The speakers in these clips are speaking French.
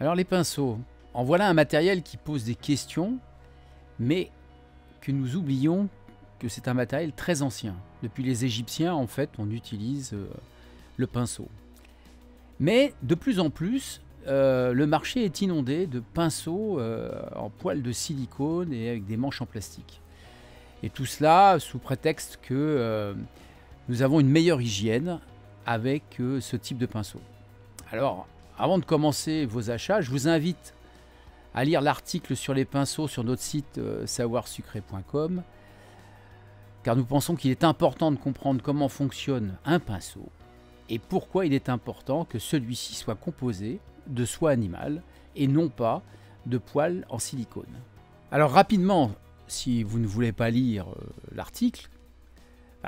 Alors les pinceaux, en voilà un matériel qui pose des questions, mais que nous oublions que c'est un matériel très ancien. Depuis les Égyptiens, en fait, on utilise le pinceau. Mais de plus en plus, le marché est inondé de pinceaux en poils de silicone et avec des manches en plastique. Et tout cela sous prétexte que nous avons une meilleure hygiène avec ce type de pinceau. Alors, avant de commencer vos achats, je vous invite à lire l'article sur les pinceaux sur notre site savoirsucré.com, car nous pensons qu'il est important de comprendre comment fonctionne un pinceau et pourquoi il est important que celui-ci soit composé de soie animale et non pas de poils en silicone. Alors rapidement, si vous ne voulez pas lire l'article,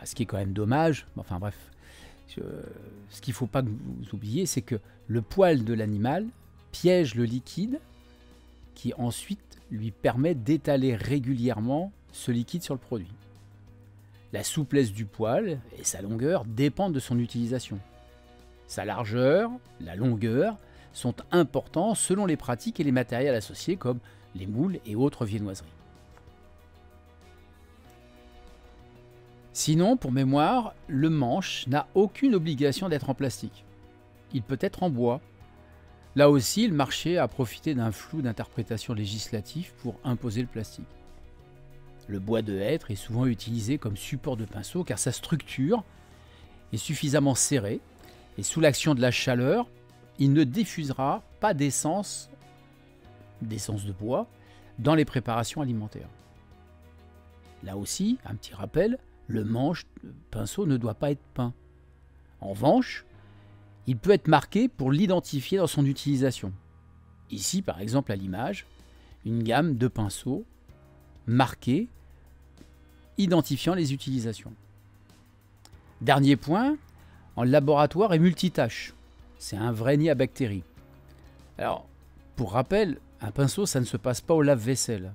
ce qui est quand même dommage, enfin bref, ce qu'il ne faut pas que vous oubliez, c'est que le poil de l'animal piège le liquide qui ensuite lui permet d'étaler régulièrement ce liquide sur le produit. La souplesse du poil et sa longueur dépendent de son utilisation. Sa largeur, la longueur sont importants selon les pratiques et les matériels associés comme les moules et autres viennoiseries. Sinon, pour mémoire, le manche n'a aucune obligation d'être en plastique. Il peut être en bois. Là aussi, le marché a profité d'un flou d'interprétation législative pour imposer le plastique. Le bois de hêtre est souvent utilisé comme support de pinceau car sa structure est suffisamment serrée et sous l'action de la chaleur, il ne diffusera pas d'essence de bois dans les préparations alimentaires. Là aussi, un petit rappel, le manche de pinceau ne doit pas être peint. En revanche, il peut être marqué pour l'identifier dans son utilisation. Ici, par exemple, à l'image, une gamme de pinceaux marqués identifiant les utilisations. Dernier point, en laboratoire et multitâche. C'est un vrai nid à bactéries. Alors, pour rappel, un pinceau, ça ne se passe pas au lave-vaisselle.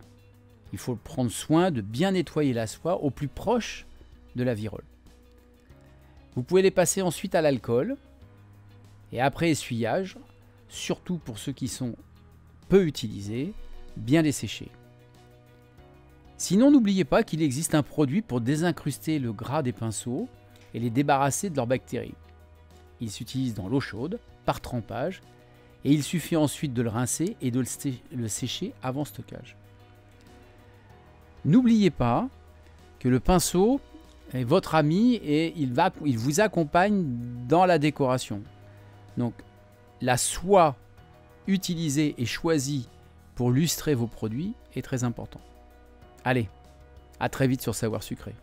Il faut prendre soin de bien nettoyer la soie au plus proche de la virole. Vous pouvez les passer ensuite à l'alcool et après essuyage, surtout pour ceux qui sont peu utilisés, bien les sécher. Sinon, n'oubliez pas qu'il existe un produit pour désincruster le gras des pinceaux et les débarrasser de leurs bactéries. Il s'utilise dans l'eau chaude, par trempage, et il suffit ensuite de le rincer et de le sécher avant stockage. N'oubliez pas que le pinceau est votre ami et il vous accompagne dans la décoration. Donc, la soie utilisée et choisie pour lustrer vos produits est très important. Allez, à très vite sur Savoir Sucré.